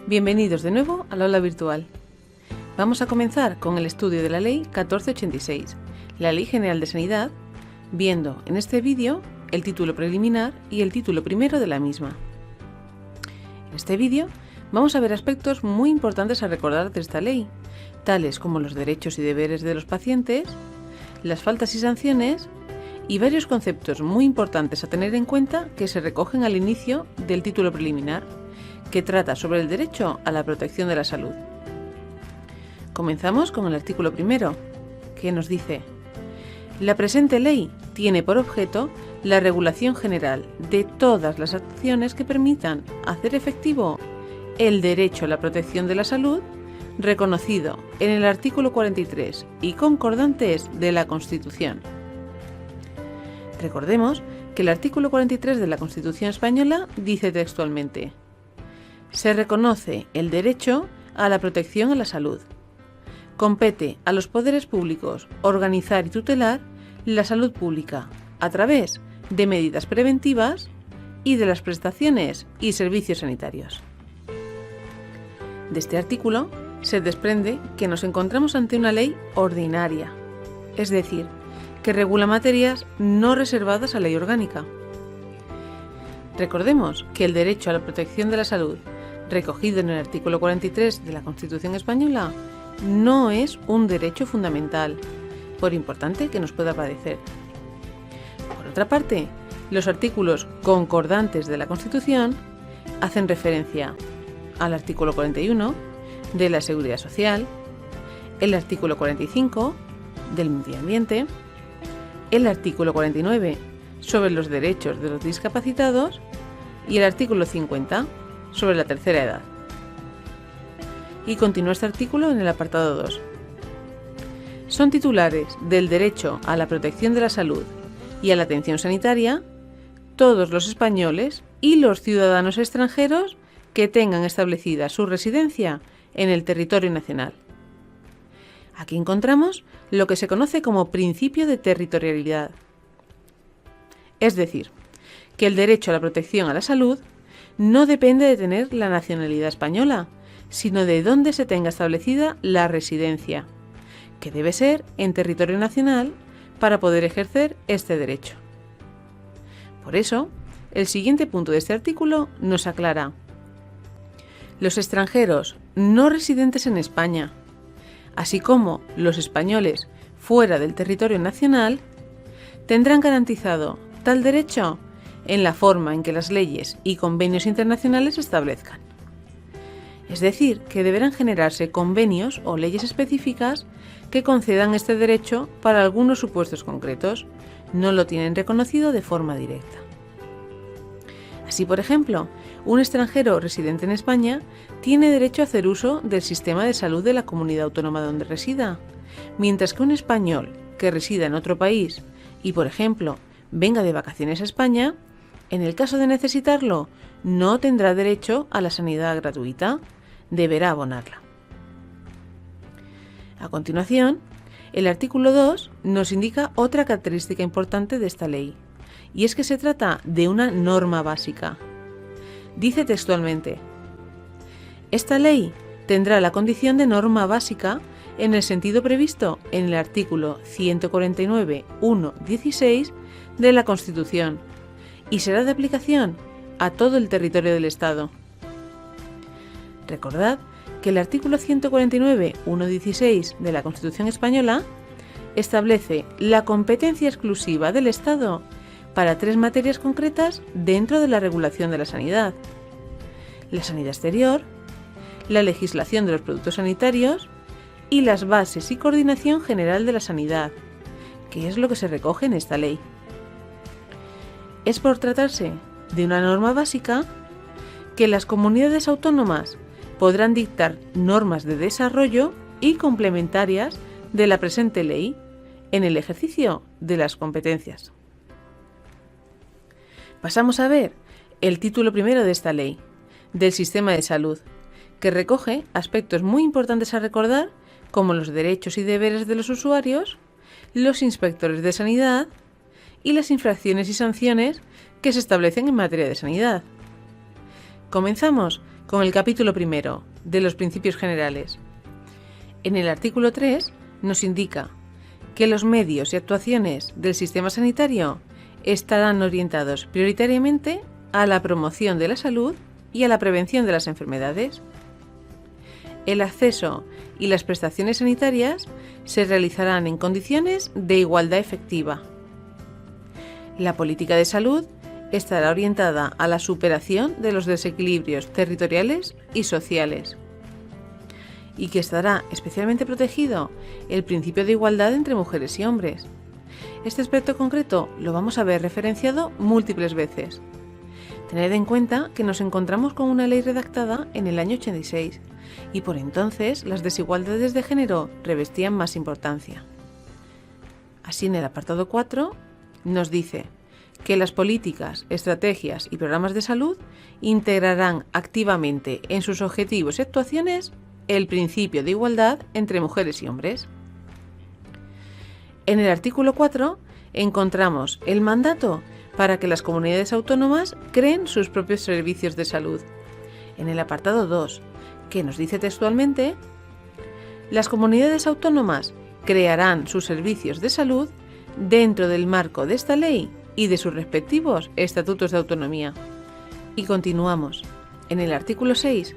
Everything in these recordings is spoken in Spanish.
Bienvenidos de nuevo al aula virtual. Vamos a comenzar con el estudio de la Ley 1486, la Ley General de Sanidad, viendo en este vídeo el título preliminar y el título primero de la misma. En este vídeo vamos a ver aspectos muy importantes a recordar de esta ley, tales como los derechos y deberes de los pacientes, las faltas y sanciones y varios conceptos muy importantes a tener en cuenta que se recogen al inicio del título preliminar, que trata sobre el derecho a la protección de la salud. Comenzamos con el artículo primero, que nos dice: la presente ley tiene por objeto la regulación general de todas las acciones que permitan hacer efectivo el derecho a la protección de la salud, reconocido en el artículo 43 y concordantes de la Constitución. Recordemos que el artículo 43 de la Constitución española dice textualmente: se reconoce el derecho a la protección a la salud. Compete a los poderes públicos organizar y tutelar la salud pública a través de medidas preventivas y de las prestaciones y servicios sanitarios. De este artículo se desprende que nos encontramos ante una ley ordinaria, es decir, que regula materias no reservadas a ley orgánica. Recordemos que el derecho a la protección de la salud, recogido en el artículo 43 de la Constitución española, no es un derecho fundamental, por importante que nos pueda parecer. Por otra parte, los artículos concordantes de la Constitución hacen referencia al artículo 41 de la Seguridad Social, el artículo 45 del Medio Ambiente, el artículo 49 sobre los derechos de los discapacitados y el artículo 50 sobre la tercera edad. Y continúa este artículo en el apartado 2. Son titulares del derecho a la protección de la salud y a la atención sanitaria todos los españoles y los ciudadanos extranjeros que tengan establecida su residencia en el territorio nacional. Aquí encontramos lo que se conoce como principio de territorialidad. Es decir, que el derecho a la protección a la salud no depende de tener la nacionalidad española, sino de dónde se tenga establecida la residencia, que debe ser en territorio nacional para poder ejercer este derecho. Por eso, el siguiente punto de este artículo nos aclara: los extranjeros no residentes en España, así como los españoles fuera del territorio nacional, tendrán garantizado tal derecho en la forma en que las leyes y convenios internacionales establezcan. Es decir, que deberán generarse convenios o leyes específicas que concedan este derecho para algunos supuestos concretos. No lo tienen reconocido de forma directa. Así, por ejemplo, un extranjero residente en España tiene derecho a hacer uso del sistema de salud de la comunidad autónoma donde resida, mientras que un español que resida en otro país y, por ejemplo, venga de vacaciones a España, en el caso de necesitarlo, no tendrá derecho a la sanidad gratuita, deberá abonarla. A continuación, el artículo 2 nos indica otra característica importante de esta ley, y es que se trata de una norma básica. Dice textualmente: esta ley tendrá la condición de norma básica en el sentido previsto en el artículo 149.1.16 de la Constitución y será de aplicación a todo el territorio del Estado. Recordad que el artículo 149.1.16 de la Constitución española establece la competencia exclusiva del Estado para 3 materias concretas dentro de la regulación de la sanidad: la sanidad exterior, la legislación de los productos sanitarios y las bases y coordinación general de la sanidad, que es lo que se recoge en esta ley. Es por tratarse de una norma básica que las comunidades autónomas podrán dictar normas de desarrollo y complementarias de la presente ley en el ejercicio de las competencias. Pasamos a ver el título primero de esta ley, del sistema de salud, que recoge aspectos muy importantes a recordar como los derechos y deberes de los usuarios, los inspectores de sanidad y las infracciones y sanciones que se establecen en materia de sanidad. Comenzamos con el capítulo primero de los principios generales. En el artículo 3 nos indica que los medios y actuaciones del sistema sanitario estarán orientados prioritariamente a la promoción de la salud y a la prevención de las enfermedades. El acceso y las prestaciones sanitarias se realizarán en condiciones de igualdad efectiva. La política de salud estará orientada a la superación de los desequilibrios territoriales y sociales, y que estará especialmente protegido el principio de igualdad entre mujeres y hombres. Este aspecto concreto lo vamos a ver referenciado múltiples veces. Tened en cuenta que nos encontramos con una ley redactada en el año 86 y por entonces las desigualdades de género revestían más importancia. Así, en el apartado 4 nos dice que las políticas, estrategias y programas de salud integrarán activamente en sus objetivos y actuaciones el principio de igualdad entre mujeres y hombres. En el artículo 4 encontramos el mandato para que las comunidades autónomas creen sus propios servicios de salud. En el apartado 2, que nos dice textualmente: las comunidades autónomas crearán sus servicios de salud dentro del marco de esta ley y de sus respectivos estatutos de autonomía. Y continuamos en el artículo 6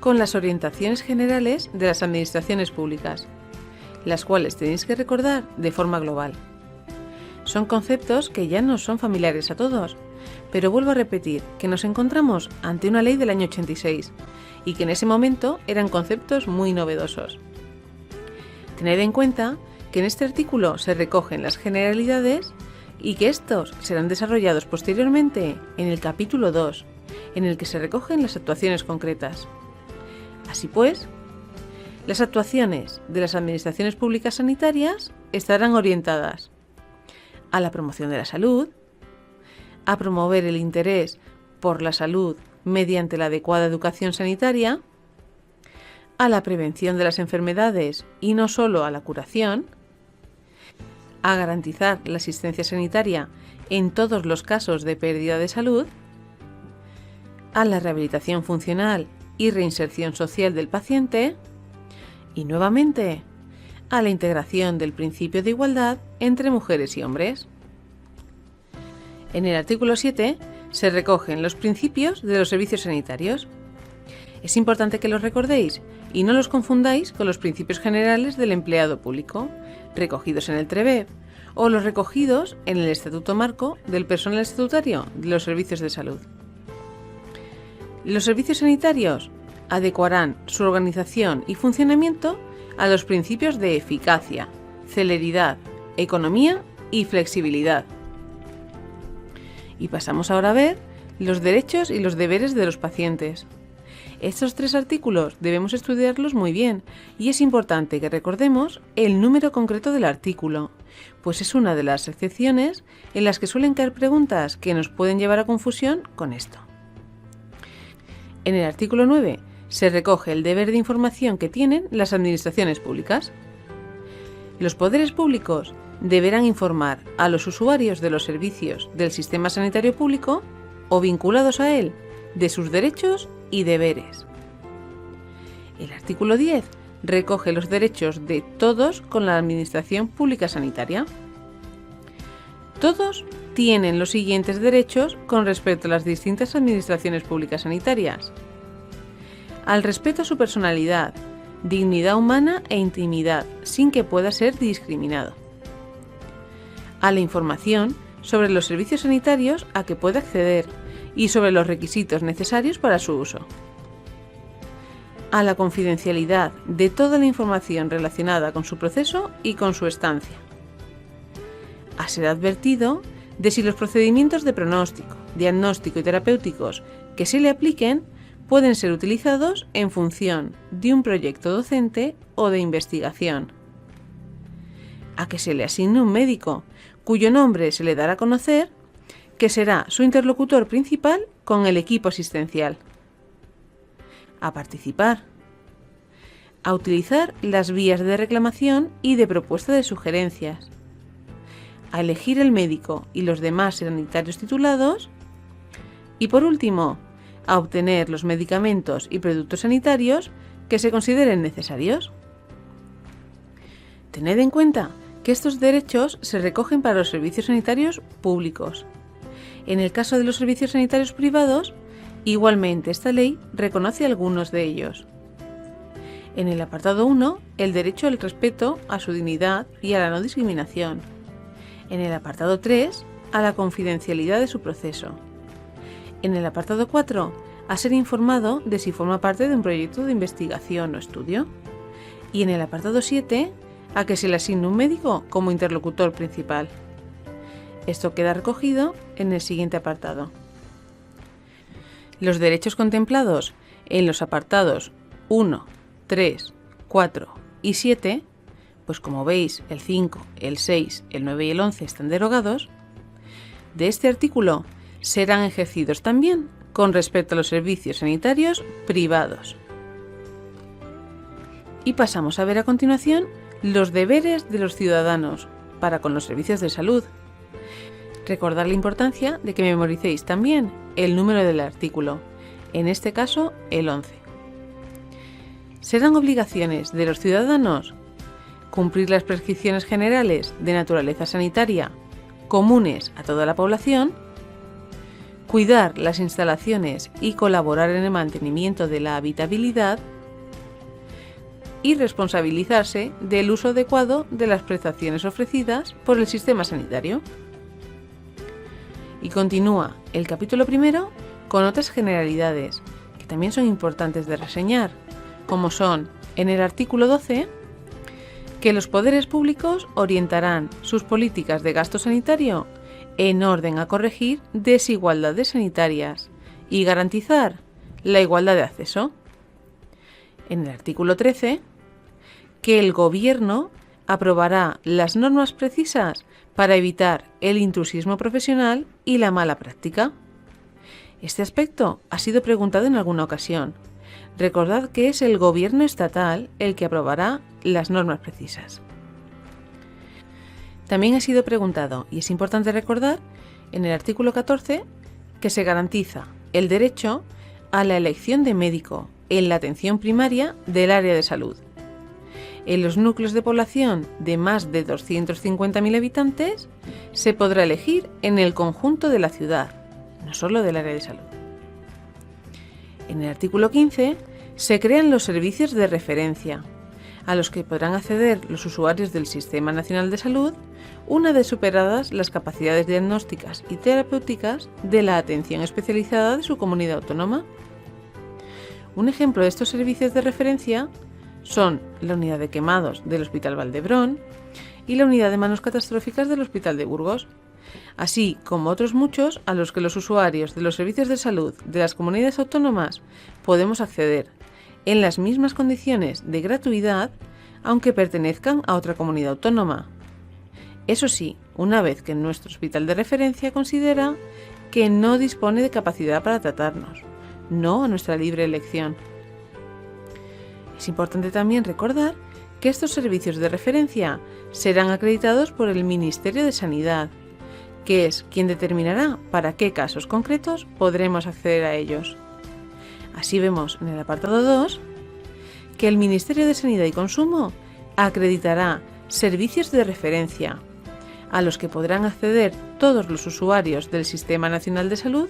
con las orientaciones generales de las administraciones públicas, las cuales tenéis que recordar de forma global. Son conceptos que ya no son familiares a todos, pero vuelvo a repetir que nos encontramos ante una ley del año 86 y que en ese momento eran conceptos muy novedosos. Tened en cuenta que en este artículo se recogen las generalidades y que estos serán desarrollados posteriormente en el capítulo 2, en el que se recogen las actuaciones concretas. Así pues, las actuaciones de las administraciones públicas sanitarias estarán orientadas a la promoción de la salud, a promover el interés por la salud mediante la adecuada educación sanitaria, a la prevención de las enfermedades y no solo a la curación, a garantizar la asistencia sanitaria en todos los casos de pérdida de salud, a la rehabilitación funcional y reinserción social del paciente y, nuevamente, a la integración del principio de igualdad entre mujeres y hombres. En el artículo 7 se recogen los principios de los servicios sanitarios. Es importante que los recordéis y no los confundáis con los principios generales del empleado público, recogidos en el TREBEP, o los recogidos en el Estatuto Marco del Personal Estatutario de los Servicios de Salud. Los servicios sanitarios adecuarán su organización y funcionamiento a los principios de eficacia, celeridad, economía y flexibilidad. Y pasamos ahora a ver los derechos y los deberes de los pacientes. Estos 3 artículos debemos estudiarlos muy bien y es importante que recordemos el número concreto del artículo, pues es una de las excepciones en las que suelen caer preguntas que nos pueden llevar a confusión con esto. En el artículo 9 se recoge el deber de información que tienen las administraciones públicas. Los poderes públicos deberán informar a los usuarios de los servicios del sistema sanitario público o vinculados a él de sus derechos y deberes. El artículo 10 recoge los derechos de todos con la administración pública sanitaria. Todos tienen los siguientes derechos con respecto a las distintas administraciones públicas sanitarias: al respeto a su personalidad, dignidad humana e intimidad, sin que pueda ser discriminado; a la información sobre los servicios sanitarios a que puede acceder y sobre los requisitos necesarios para su uso; a la confidencialidad de toda la información relacionada con su proceso y con su estancia; a ser advertido de si los procedimientos de pronóstico, diagnóstico y terapéuticos que se le apliquen pueden ser utilizados en función de un proyecto docente o de investigación; a que se le asigne un médico cuyo nombre se le dará a conocer, que será su interlocutor principal con el equipo asistencial; a participar; a utilizar las vías de reclamación y de propuesta de sugerencias; a elegir el médico y los demás sanitarios titulados; y por último, a obtener los medicamentos y productos sanitarios que se consideren necesarios. Tened en cuenta que estos derechos se recogen para los servicios sanitarios públicos. En el caso de los servicios sanitarios privados, igualmente esta ley reconoce algunos de ellos. En el apartado 1, el derecho al respeto a su dignidad y a la no discriminación. En el apartado 3, a la confidencialidad de su proceso. En el apartado 4, a ser informado de si forma parte de un proyecto de investigación o estudio. Y en el apartado 7, a que se le asigne un médico como interlocutor principal. Esto queda recogido en el siguiente apartado. Los derechos contemplados en los apartados 1, 3, 4 y 7, pues como veis el 5, el 6, el 9 y el 11 están derogados, de este artículo serán ejercidos también con respecto a los servicios sanitarios privados. Y pasamos a ver a continuación los deberes de los ciudadanos para con los servicios de salud. Recordad la importancia de que memoricéis también el número del artículo, en este caso el 11. Serán obligaciones de los ciudadanos cumplir las prescripciones generales de naturaleza sanitaria comunes a toda la población, cuidar las instalaciones y colaborar en el mantenimiento de la habitabilidad, y responsabilizarse del uso adecuado de las prestaciones ofrecidas por el sistema sanitario. Y continúa el capítulo primero con otras generalidades que también son importantes de reseñar, como son, en el artículo 12, que los poderes públicos orientarán sus políticas de gasto sanitario en orden a corregir desigualdades sanitarias y garantizar la igualdad de acceso. En el artículo 13, que el Gobierno aprobará las normas precisas para evitar el intrusismo profesional y la mala práctica. Este aspecto ha sido preguntado en alguna ocasión. Recordad que es el Gobierno estatal el que aprobará las normas precisas. También ha sido preguntado, y es importante recordar, en el artículo 14, que se garantiza el derecho a la elección de médico en la atención primaria del área de salud. En los núcleos de población de más de 250.000 habitantes se podrá elegir en el conjunto de la ciudad, no solo del área de salud. En el artículo 15 se crean los servicios de referencia, a los que podrán acceder los usuarios del Sistema Nacional de Salud una vez superadas las capacidades diagnósticas y terapéuticas de la atención especializada de su comunidad autónoma. Un ejemplo de estos servicios de referencia son la unidad de quemados del Hospital Valdebrón y la unidad de manos catastróficas del Hospital de Burgos, así como otros muchos a los que los usuarios de los servicios de salud de las comunidades autónomas podemos acceder en las mismas condiciones de gratuidad, aunque pertenezcan a otra comunidad autónoma. Eso sí, una vez que nuestro hospital de referencia considera que no dispone de capacidad para tratarnos, no a nuestra libre elección. Es importante también recordar que estos servicios de referencia serán acreditados por el Ministerio de Sanidad, que es quien determinará para qué casos concretos podremos acceder a ellos. Así vemos en el apartado 2 que el Ministerio de Sanidad y Consumo acreditará servicios de referencia a los que podrán acceder todos los usuarios del Sistema Nacional de Salud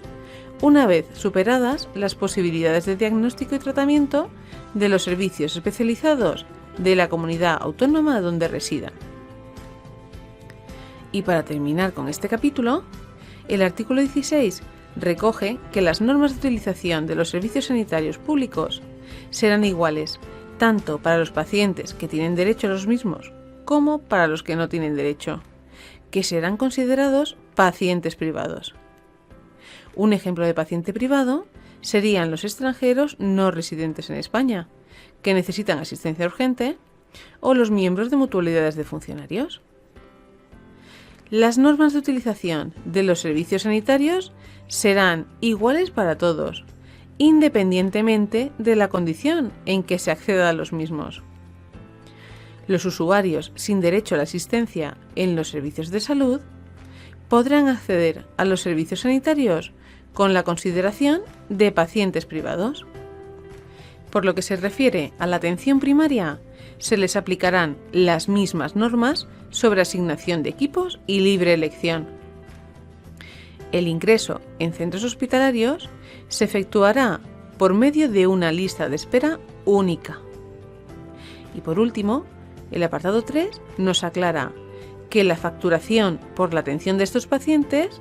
una vez superadas las posibilidades de diagnóstico y tratamiento de los servicios especializados de la comunidad autónoma donde residan. Y para terminar con este capítulo, el artículo 16 recoge que las normas de utilización de los servicios sanitarios públicos serán iguales tanto para los pacientes que tienen derecho a los mismos como para los que no tienen derecho, que serán considerados pacientes privados. Un ejemplo de paciente privado serían los extranjeros no residentes en España, que necesitan asistencia urgente, o los miembros de mutualidades de funcionarios. Las normas de utilización de los servicios sanitarios serán iguales para todos, independientemente de la condición en que se acceda a los mismos. Los usuarios sin derecho a la asistencia en los servicios de salud podrán acceder a los servicios sanitarios con la consideración de pacientes privados. Por lo que se refiere a la atención primaria, se les aplicarán las mismas normas sobre asignación de equipos y libre elección. El ingreso en centros hospitalarios se efectuará por medio de una lista de espera única. Y por último, el apartado 3 nos aclara que la facturación por la atención de estos pacientes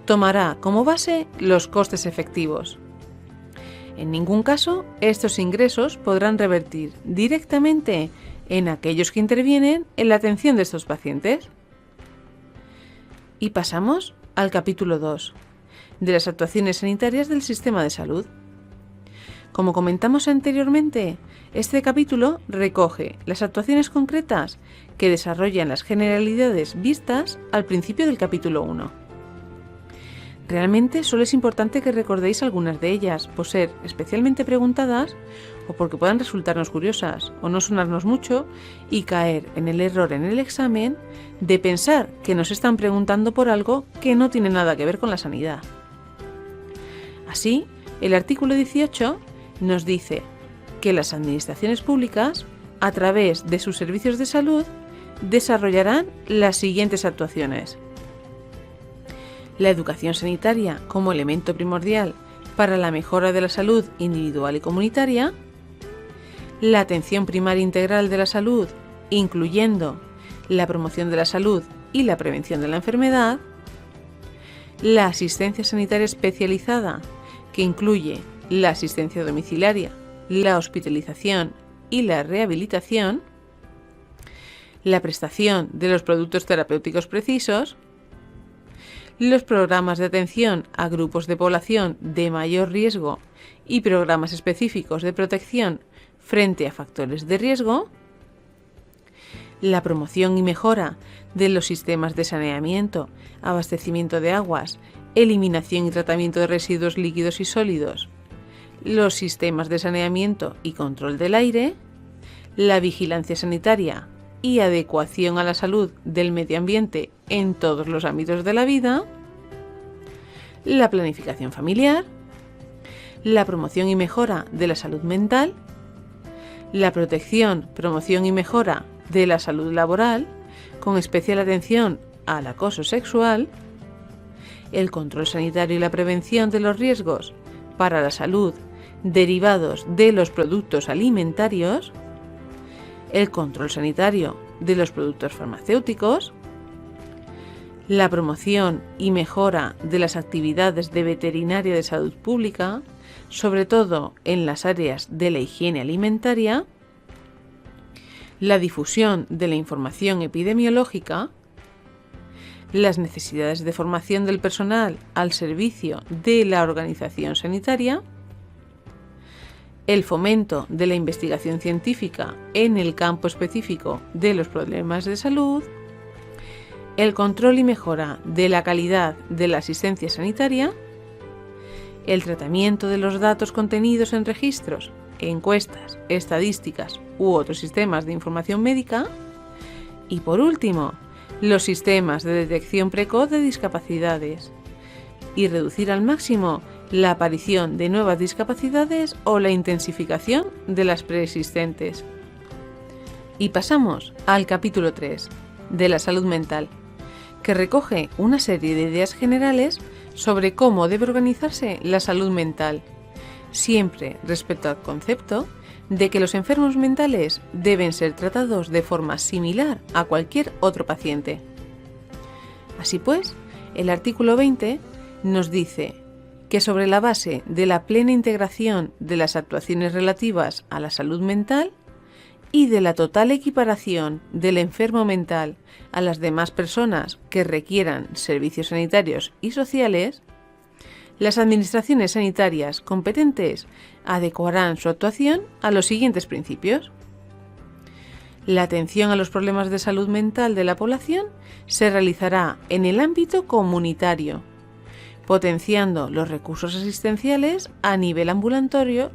tomará como base los costes efectivos. En ningún caso, estos ingresos podrán revertir directamente en aquellos que intervienen en la atención de estos pacientes. Y pasamos al capítulo 2, de las actuaciones sanitarias del sistema de salud. Como comentamos anteriormente, este capítulo recoge las actuaciones concretas que desarrollan las generalidades vistas al principio del capítulo 1. Realmente solo es importante que recordéis algunas de ellas, por ser especialmente preguntadas o porque puedan resultarnos curiosas o no sonarnos mucho y caer en el error en el examen de pensar que nos están preguntando por algo que no tiene nada que ver con la sanidad. Así, el artículo 18 nos dice que las administraciones públicas, a través de sus servicios de salud, desarrollarán las siguientes actuaciones. La educación sanitaria como elemento primordial para la mejora de la salud individual y comunitaria, la atención primaria integral de la salud, incluyendo la promoción de la salud y la prevención de la enfermedad, la asistencia sanitaria especializada, que incluye la asistencia domiciliaria, la hospitalización y la rehabilitación, la prestación de los productos terapéuticos precisos, los programas de atención a grupos de población de mayor riesgo y programas específicos de protección frente a factores de riesgo, la promoción y mejora de los sistemas de saneamiento, abastecimiento de aguas, eliminación y tratamiento de residuos líquidos y sólidos, los sistemas de saneamiento y control del aire, la vigilancia sanitaria y adecuación a la salud del medio ambiente en todos los ámbitos de la vida, la planificación familiar, la promoción y mejora de la salud mental, la protección, promoción y mejora de la salud laboral, con especial atención al acoso sexual, el control sanitario y la prevención de los riesgos para la salud derivados de los productos alimentarios, el control sanitario de los productos farmacéuticos, la promoción y mejora de las actividades de veterinaria de salud pública, sobre todo en las áreas de la higiene alimentaria, la difusión de la información epidemiológica, las necesidades de formación del personal al servicio de la organización sanitaria, el fomento de la investigación científica en el campo específico de los problemas de salud, el control y mejora de la calidad de la asistencia sanitaria, el tratamiento de los datos contenidos en registros, encuestas, estadísticas u otros sistemas de información médica y, por último, los sistemas de detección precoz de discapacidades y reducir al máximo la aparición de nuevas discapacidades o la intensificación de las preexistentes. Y pasamos al capítulo 3, de la salud mental, que recoge una serie de ideas generales sobre cómo debe organizarse la salud mental, siempre respecto al concepto de que los enfermos mentales deben ser tratados de forma similar a cualquier otro paciente. Así pues, el artículo 20 nos dice que sobre la base de la plena integración de las actuaciones relativas a la salud mental y de la total equiparación del enfermo mental a las demás personas que requieran servicios sanitarios y sociales, las administraciones sanitarias competentes adecuarán su actuación a los siguientes principios. La atención a los problemas de salud mental de la población se realizará en el ámbito comunitario, potenciando los recursos asistenciales a nivel ambulatorio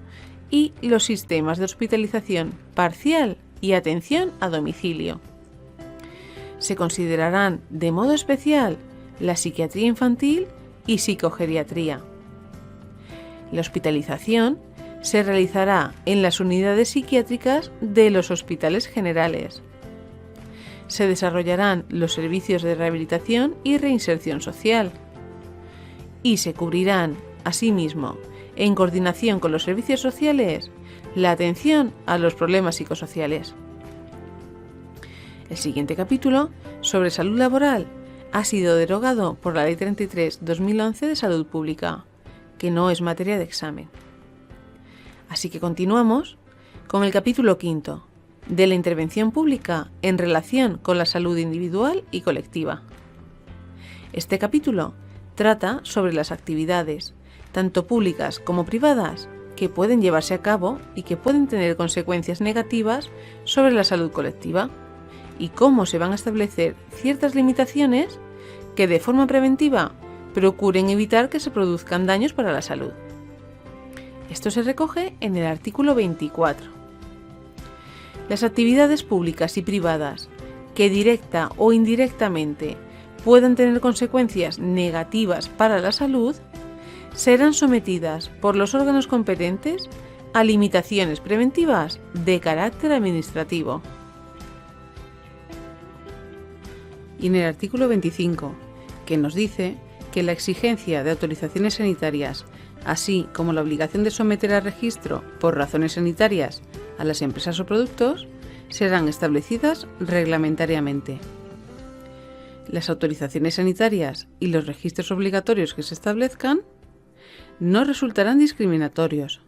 y los sistemas de hospitalización parcial y atención a domicilio. Se considerarán de modo especial la psiquiatría infantil y psicogeriatría, La hospitalización se realizará en las unidades psiquiátricas de los hospitales generales. Se desarrollarán los servicios de rehabilitación y reinserción social. Y se cubrirán, asimismo, en coordinación con los servicios sociales, la atención a los problemas psicosociales. El siguiente capítulo, sobre salud laboral, ha sido derogado por la Ley 33/2011 de Salud Pública, que no es materia de examen. Así que continuamos con el capítulo 5, de la intervención pública en relación con la salud individual y colectiva. Este capítulo trata sobre las actividades, tanto públicas como privadas, que pueden llevarse a cabo y que pueden tener consecuencias negativas sobre la salud colectiva, y cómo se van a establecer ciertas limitaciones que de forma preventiva procuren evitar que se produzcan daños para la salud. Esto se recoge en el artículo 24. Las actividades públicas y privadas que directa o indirectamente puedan tener consecuencias negativas para la salud serán sometidas por los órganos competentes a limitaciones preventivas de carácter administrativo. Y en el artículo 25, que nos dice que la exigencia de autorizaciones sanitarias, así como la obligación de someter a registro por razones sanitarias a las empresas o productos, serán establecidas reglamentariamente. Las autorizaciones sanitarias y los registros obligatorios que se establezcan no resultarán discriminatorios.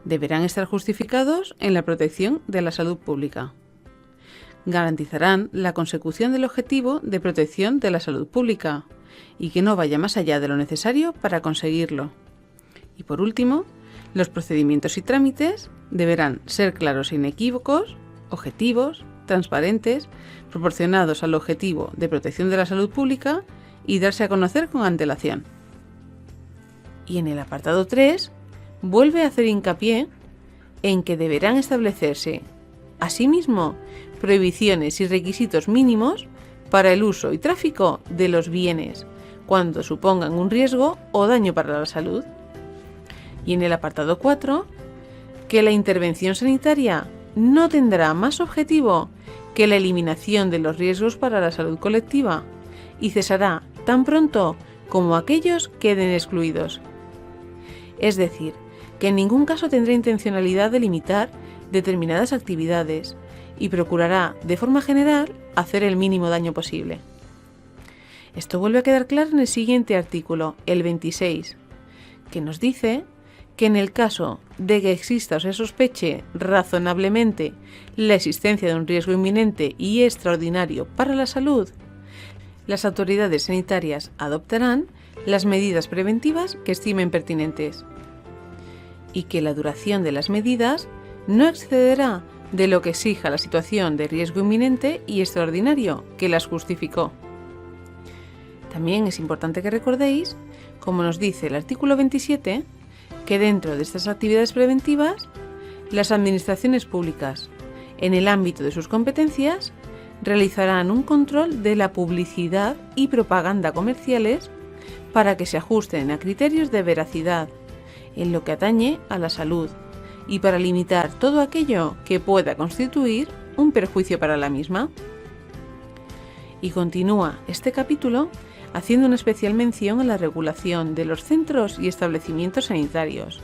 Deberán estar justificados en la protección de la salud pública. Garantizarán la consecución del objetivo de protección de la salud pública y que no vaya más allá de lo necesario para conseguirlo. Y por último, los procedimientos y trámites deberán ser claros e inequívocos, objetivos, transparentes, proporcionados al objetivo de protección de la salud pública y darse a conocer con antelación. Y en el apartado 3, vuelve a hacer hincapié en que deberán establecerse, asimismo, prohibiciones y requisitos mínimos para el uso y tráfico de los bienes cuando supongan un riesgo o daño para la salud. Y en el apartado 4, que la intervención sanitaria no tendrá más objetivo que la eliminación de los riesgos para la salud colectiva y cesará tan pronto como aquellos queden excluidos. Es decir, que en ningún caso tendrá intencionalidad de limitar determinadas actividades y procurará, de forma general, hacer el mínimo daño posible. Esto vuelve a quedar claro en el siguiente artículo, el 26, que nos dice que en el caso de que exista o se sospeche razonablemente la existencia de un riesgo inminente y extraordinario para la salud, las autoridades sanitarias adoptarán las medidas preventivas que estimen pertinentes y que la duración de las medidas no excederá de lo que exija la situación de riesgo inminente y extraordinario que las justificó. También es importante que recordéis, como nos dice el artículo 27, que dentro de estas actividades preventivas, las administraciones públicas, en el ámbito de sus competencias, realizarán un control de la publicidad y propaganda comerciales para que se ajusten a criterios de veracidad en lo que atañe a la salud y para limitar todo aquello que pueda constituir un perjuicio para la misma. Y continúa este capítulo haciendo una especial mención a la regulación de los centros y establecimientos sanitarios,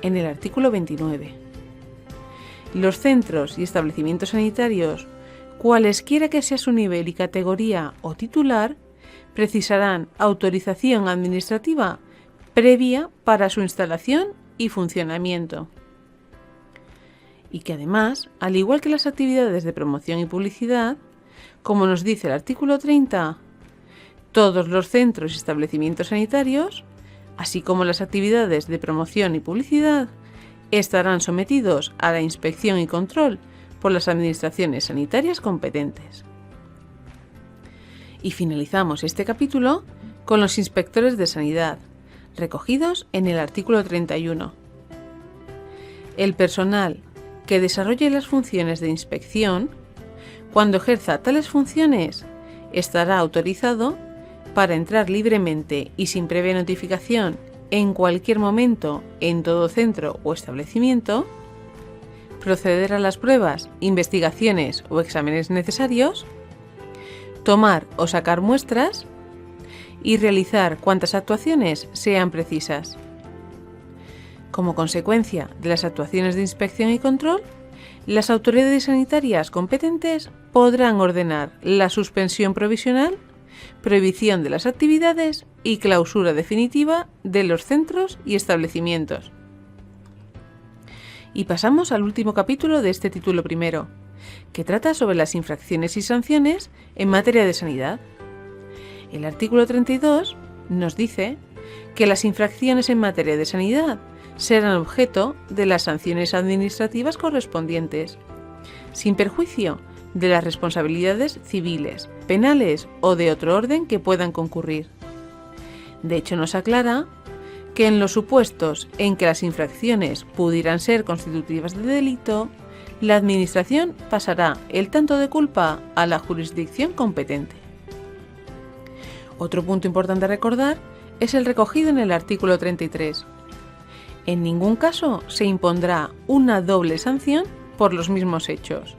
en el artículo 29. Los centros y establecimientos sanitarios, cualesquiera que sea su nivel y categoría o titular, precisarán autorización administrativa previa para su instalación y funcionamiento. Y que además, al igual que las actividades de promoción y publicidad, como nos dice el artículo 30, todos los centros y establecimientos sanitarios, así como las actividades de promoción y publicidad, estarán sometidos a la inspección y control por las administraciones sanitarias competentes. Y finalizamos este capítulo con los inspectores de sanidad, recogidos en el artículo 31. El personal que desarrolle las funciones de inspección, cuando ejerza tales funciones, estará autorizado para entrar libremente y sin previa notificación en cualquier momento, en todo centro o establecimiento, proceder a las pruebas, investigaciones o exámenes necesarios, tomar o sacar muestras y realizar cuantas actuaciones sean precisas. Como consecuencia de las actuaciones de inspección y control, las autoridades sanitarias competentes podrán ordenar la suspensión provisional, prohibición de las actividades y clausura definitiva de los centros y establecimientos. Y pasamos al último capítulo de este título primero, que trata sobre las infracciones y sanciones en materia de sanidad. El artículo 32 nos dice que las infracciones en materia de sanidad serán objeto de las sanciones administrativas correspondientes, sin perjuicio de las responsabilidades civiles, penales o de otro orden que puedan concurrir. De hecho, nos aclara que en los supuestos en que las infracciones pudieran ser constitutivas de delito, la Administración pasará el tanto de culpa a la jurisdicción competente. Otro punto importante a recordar es el recogido en el artículo 33. En ningún caso se impondrá una doble sanción por los mismos hechos.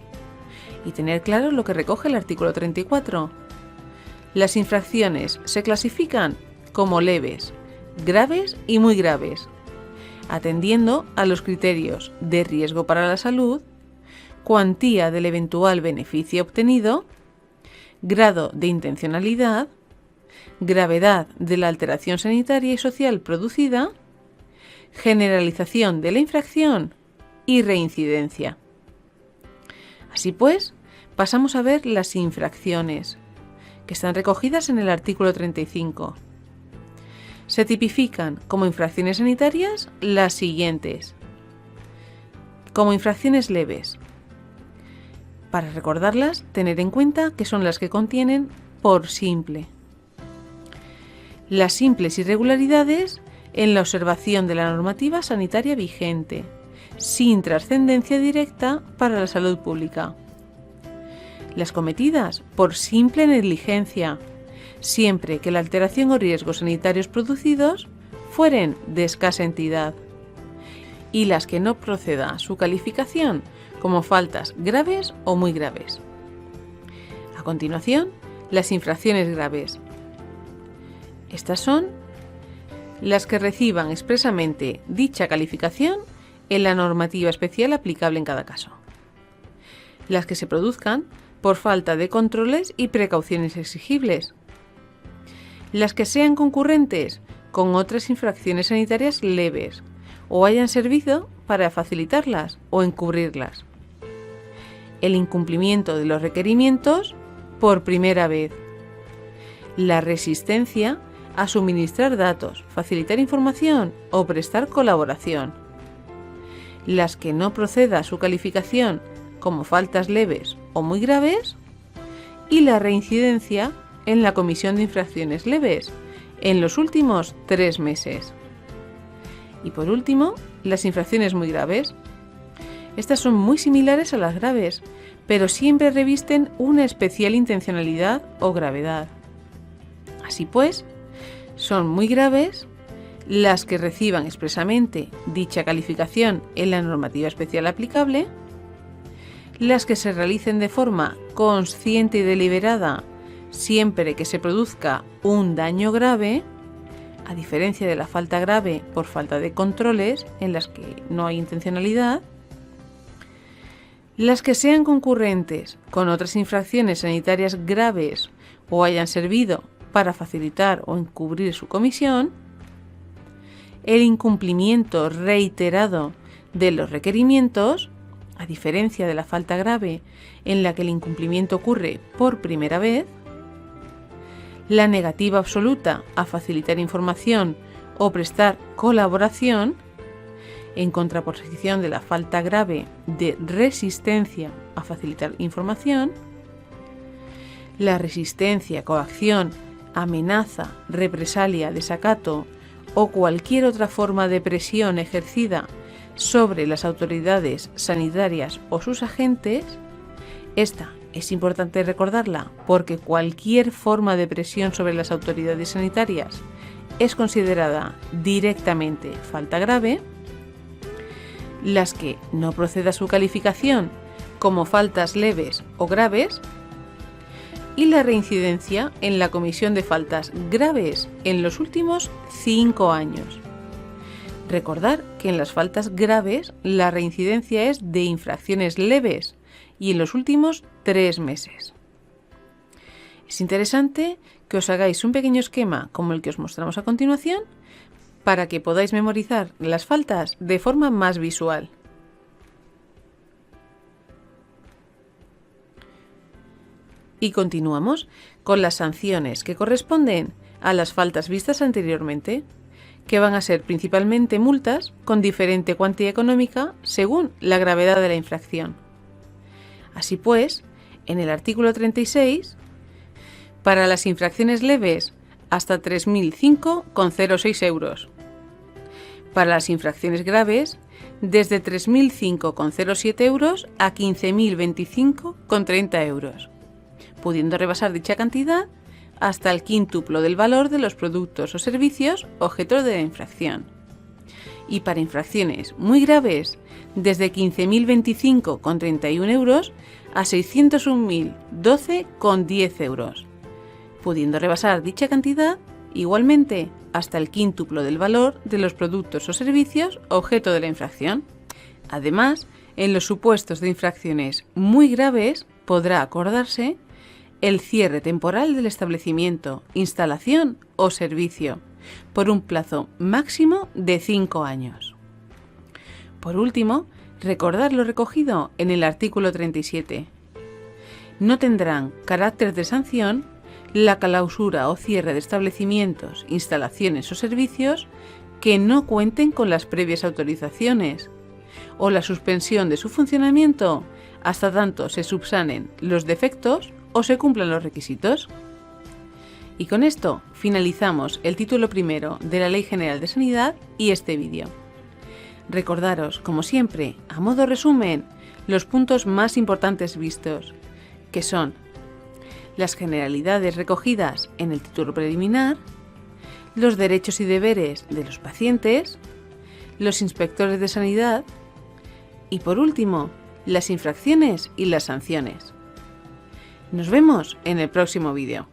Y tener claro lo que recoge el artículo 34. Las infracciones se clasifican como leves, graves y muy graves, atendiendo a los criterios de riesgo para la salud, cuantía del eventual beneficio obtenido, grado de intencionalidad, gravedad de la alteración sanitaria y social producida, generalización de la infracción y reincidencia. Así pues, pasamos a ver las infracciones, que están recogidas en el artículo 35. Se tipifican como infracciones sanitarias las siguientes. Como infracciones leves. Para recordarlas, tener en cuenta que son las que contienen por simple. Las simples irregularidades en la observación de la normativa sanitaria vigente, sin trascendencia directa para la salud pública. Las cometidas por simple negligencia, siempre que la alteración o riesgos sanitarios producidos fueren de escasa entidad, y las que no proceda su calificación como faltas graves o muy graves. A continuación, las infracciones graves. Estas son las que reciban expresamente dicha calificación en la normativa especial aplicable en cada caso. Las que se produzcan por falta de controles y precauciones exigibles. Las que sean concurrentes con otras infracciones sanitarias leves o hayan servido para facilitarlas o encubrirlas. El incumplimiento de los requerimientos por primera vez. La resistencia a suministrar datos, facilitar información o prestar colaboración. Las que no proceda a su calificación como faltas leves o muy graves, y la reincidencia en la comisión de infracciones leves en los últimos 3 meses. Y por último, las infracciones muy graves. Estas son muy similares a las graves, pero siempre revisten una especial intencionalidad o gravedad. Así pues, son muy graves las que reciban expresamente dicha calificación en la normativa especial aplicable, las que se realicen de forma consciente y deliberada siempre que se produzca un daño grave, a diferencia de la falta grave por falta de controles en las que no hay intencionalidad, las que sean concurrentes con otras infracciones sanitarias graves o hayan servido para facilitar o encubrir su comisión, el incumplimiento reiterado de los requerimientos, a diferencia de la falta grave en la que el incumplimiento ocurre por primera vez, la negativa absoluta a facilitar información o prestar colaboración, en contraposición de la falta grave de resistencia a facilitar información, la resistencia, coacción, amenaza, represalia, desacato o cualquier otra forma de presión ejercida sobre las autoridades sanitarias o sus agentes. Esta es importante recordarla porque cualquier forma de presión sobre las autoridades sanitarias es considerada directamente falta grave, las que no proceda su calificación como faltas leves o graves, y la reincidencia en la comisión de faltas graves en los últimos 5 años. Recordar que en las faltas graves la reincidencia es de infracciones leves y en los últimos 3 meses. Es interesante que os hagáis un pequeño esquema como el que os mostramos a continuación para que podáis memorizar las faltas de forma más visual. Y continuamos con las sanciones que corresponden a las faltas vistas anteriormente, que van a ser principalmente multas con diferente cuantía económica según la gravedad de la infracción. Así pues, en el artículo 36, para las infracciones leves hasta 3.005,06 euros. Para las infracciones graves, desde 3.005,07 euros a 15.025,30 euros, pudiendo rebasar dicha cantidad hasta el quíntuplo del valor de los productos o servicios objeto de la infracción. Y para infracciones muy graves, desde 15.025,31 euros a 601.012,10 euros, pudiendo rebasar dicha cantidad igualmente hasta el quíntuplo del valor de los productos o servicios objeto de la infracción. Además, en los supuestos de infracciones muy graves podrá acordarse el cierre temporal del establecimiento, instalación o servicio por un plazo máximo de 5 años. Por último, recordar lo recogido en el artículo 37. No tendrán carácter de sanción la clausura o cierre de establecimientos, instalaciones o servicios que no cuenten con las previas autorizaciones, o la suspensión de su funcionamiento hasta tanto se subsanen los defectos o se cumplan los requisitos. Y con esto finalizamos el título primero de la Ley General de Sanidad y este vídeo. Recordaros, como siempre, a modo resumen, los puntos más importantes vistos, que son las generalidades recogidas en el título preliminar, los derechos y deberes de los pacientes, los inspectores de sanidad y, por último, las infracciones y las sanciones. Nos vemos en el próximo vídeo.